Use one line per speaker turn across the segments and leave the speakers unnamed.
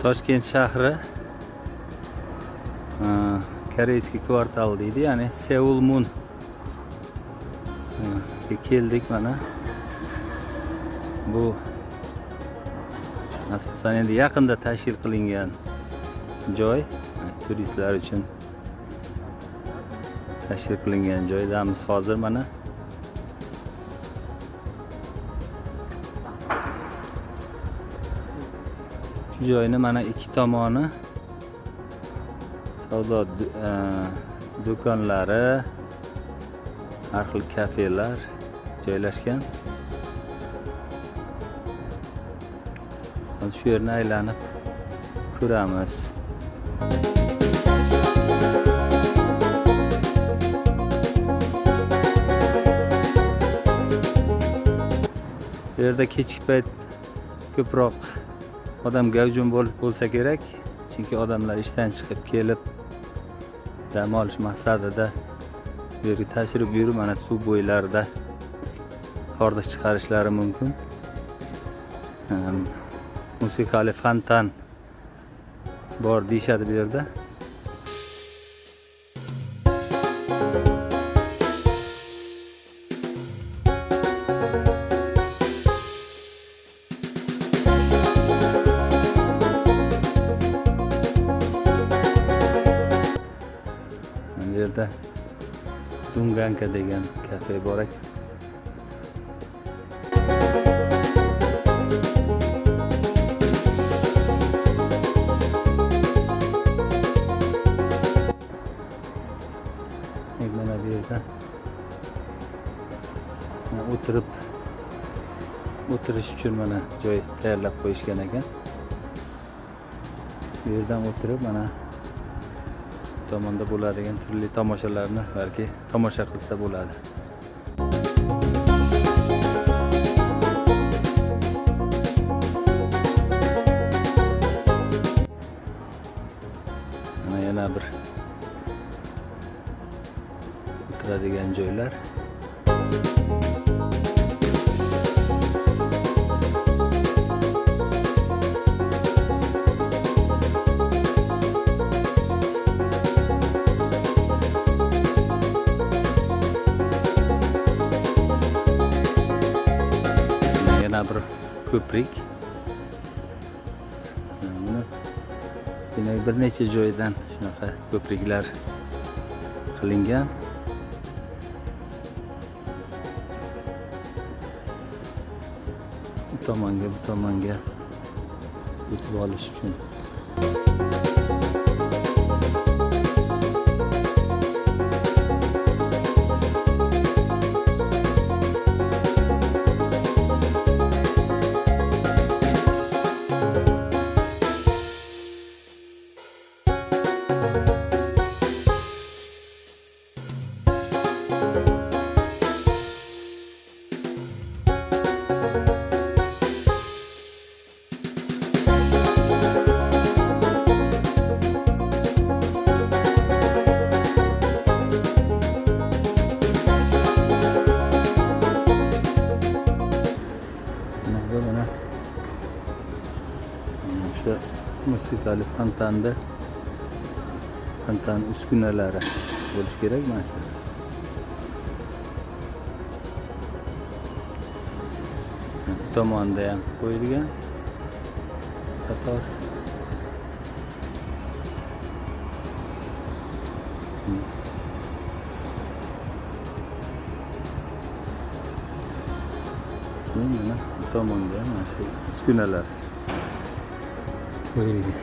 Toshkent shahri Koreyskiy kvartal deydi, ya'ni Seul Moon keldik mana. Bu asosan endi yaqinda tashkil qilingan joy, turistlar uchun tashkil qilingan joydamiz hozir mana. Shu joyni mana ikki tomoni savdo do'konlari, har xil kafelar joylashgan. Shu yerni aylanib ko'ramiz. Bu yerda kechki payt ko'proq odam gavjum bo'lsa kerak, chunki odamlar ishdan chiqib kelib dam olish maqsadida bu yerga tashrif buyurib, mana suv bo'ylarida hordiq chiqarishlari mumkin. Musiqali fontan bor deyishadi bu yerda. Bu yerda Dunganka degan kafe bor ekan. Mana bu yerda o'tirish uchun mana joy tayyorlab qo'yishgan ekan. Bu yerdan o'tirib mana tomonda bo'ladigan turli tomoshalarni balki tomosha qilsa bo'ladi. Mana yana bir o'tiradigan joylar. Yana bir ko'prik. Demak, bir necha joydan shunaqa ko'priklar qilingan. Bu tomonga o'tib olish uchun. Mana shu musiqali fontan uskunalari bo'lishi kerak mana shu. Tomonda ham qo'yilgan qator. Mana tomonda mana shu uskunalar qo'yilgan.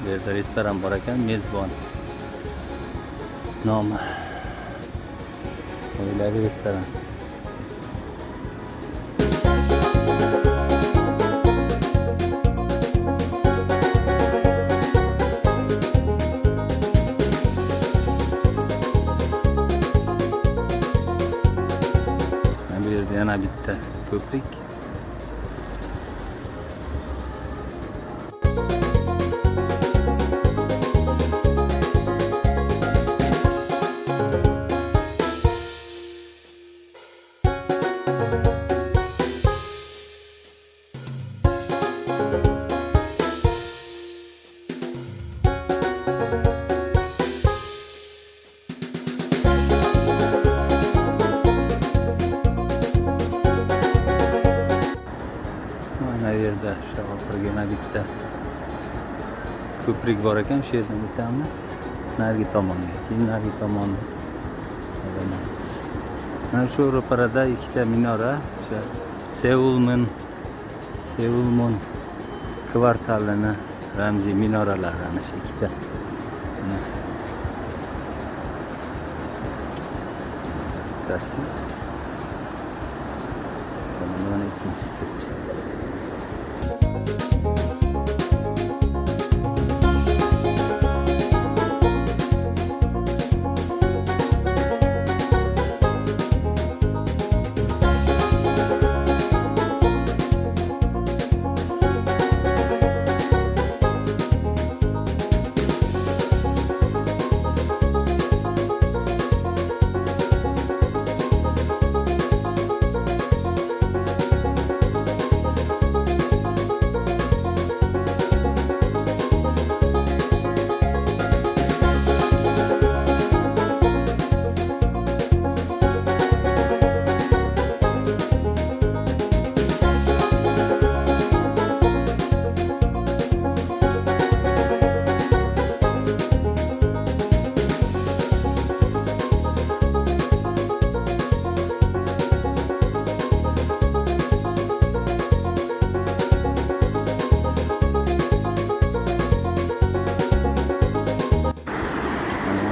Bu yerda restoran bor ekan, mezbon nomi. Oilaviy restoran. yana bitta ko'prik. Mana yerda shu oxirgina bitta ko'prik bor ekan, shu yerdan o'tamiz. Narigi tomonga, keyin narigi tomonni olamiz. Mana shu ro'parada ikkita minora, o'sha Seulmun kvartalini ramziy minoralari ana shu ikkita. Bittasi. Mana ikkinchisi chiqdi.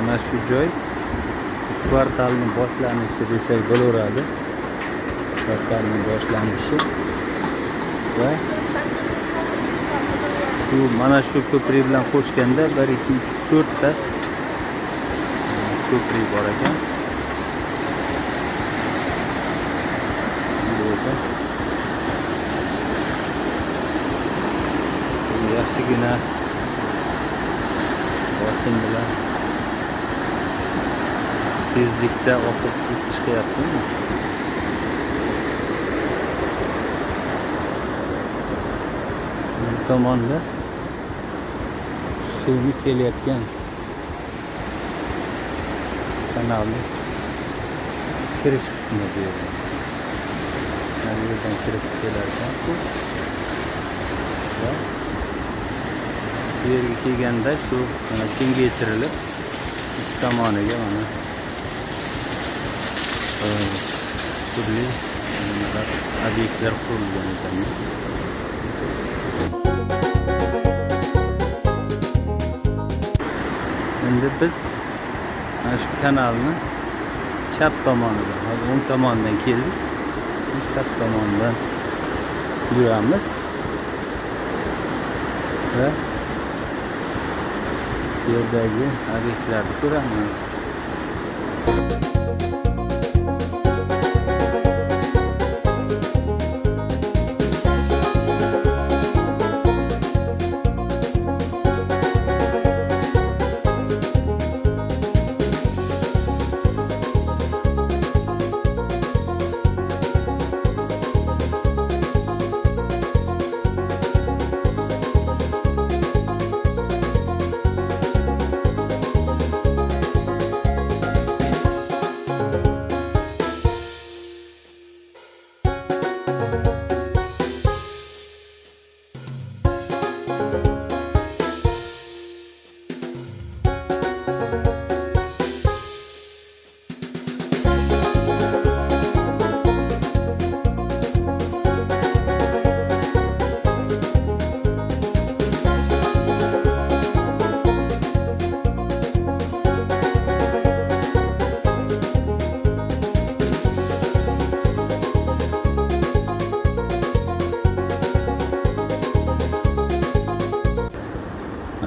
Mana shu joy kvartalning boshlanishi desak bo'laveradi. Kvartalning boshlanishi va shu mana shu ko'prik bilan qo'shganda 1 2 3 4 ta ko'prik bor ekan. Yaxshigina bosim bilan tezlikda oqib chiqyapti. Bu tomonda suvni kelayotgan kanalni kirish qismi bu yerda. Mana bu yerdan kirib kelarkan suv. Va bu yerga kelganda shu mana kengaytirilib ikki tomoniga mana turli obyektlar qurilgan ekan. Endi biz mana shu kanalni chap tomonidan, o'ng tomondan keldik. Chap tomondan yuramiz va bu yerdagi obyektlarni ko'ramiz.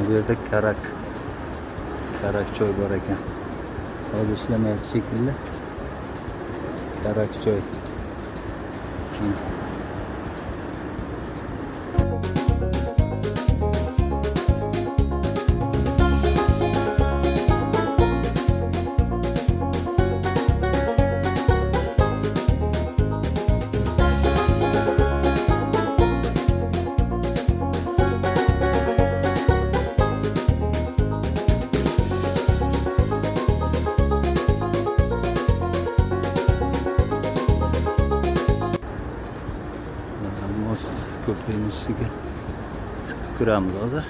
Bu yerda karak choy bor ekan. Hozir ishlamayapti shekilli. Karak choy Most ko'prikning ustiga chiqib ko'ramiz hozir.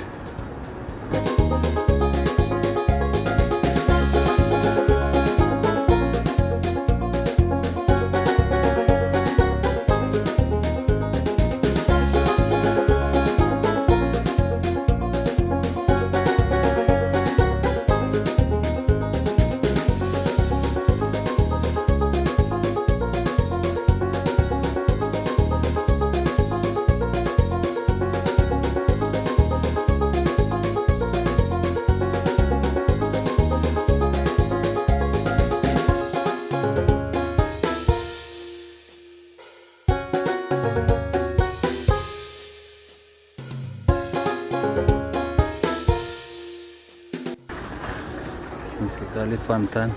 Sekali fontan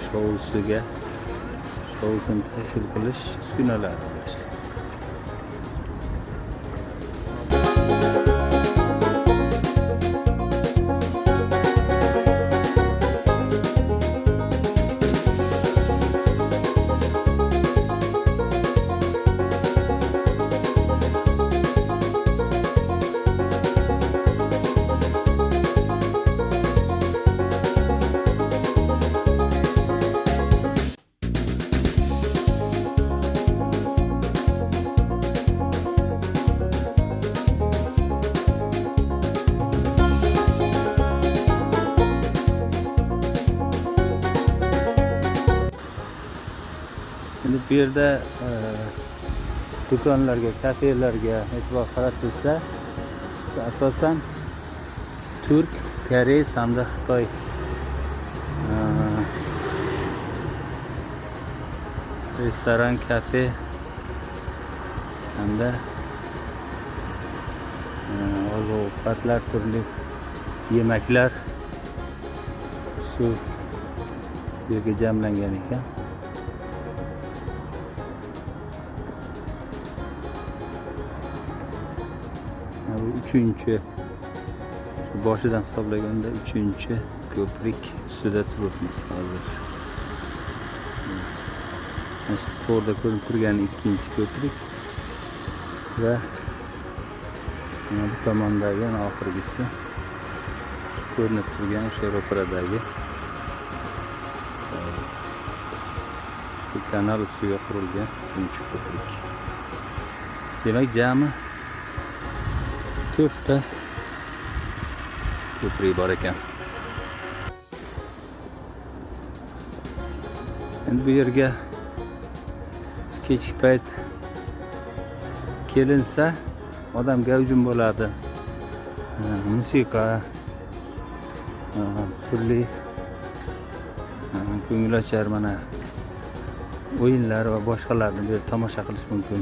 shovusiga shovusini tashkil qilish uskunalari. Şimdi bu yerda do'konlarga, kafelarga e'tibor qaratilsa, asosan turk, koreys hamda xitoy restoran, kafe hamda oziq-ovqatlar, turli yemaklar shu yerga jamlangan ekan. Bu üçüncü, boshidan hisoblaganda üçüncü ko'prik ustida turibmiz hozir. To'g'rida ko'rinib turgan ikkinchi ko'prik va bu tomondagi oxirgisi ko'rinib turgan o'sha ro'paradagi kanal ustiga qurilgan uchinchi ko'prik. Demak, jami 4 ta ko'prik bor ekan. Endi bu yerga kechki payt kelinsa odam gavjum bo'ladi. Musiqa, turli ko'ngilochar mana o'yinlar va boshqalarni bu yerda tomosha qilish mumkin.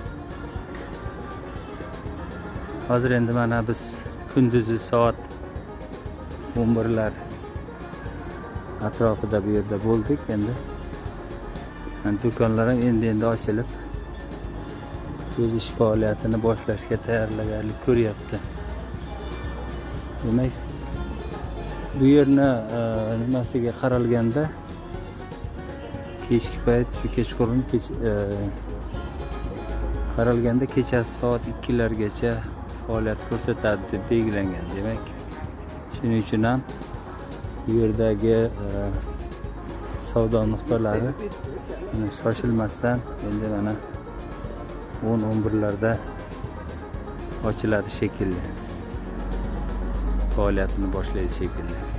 Hozir endi mana biz kunduzi soat 11lar atrofida bu yerda bo'ldik. Endi do'konlar ham endi ochilib o'z ish faoliyatini boshlashga tayyorgarlik ko'ryapti. Demak, bu yerni nimasiga qaralganda kechki payt, shu kechqurun qaralganda kechasi soat 2largacha faoliyat ko'rsatadi deb belgilangan. Demak, shuning uchun ham bu yerdagi savdo nuqtalari shoshilmasdan endi mana 10-11larda ochiladi shekilli. Faoliyatini boshlaydi shekilli.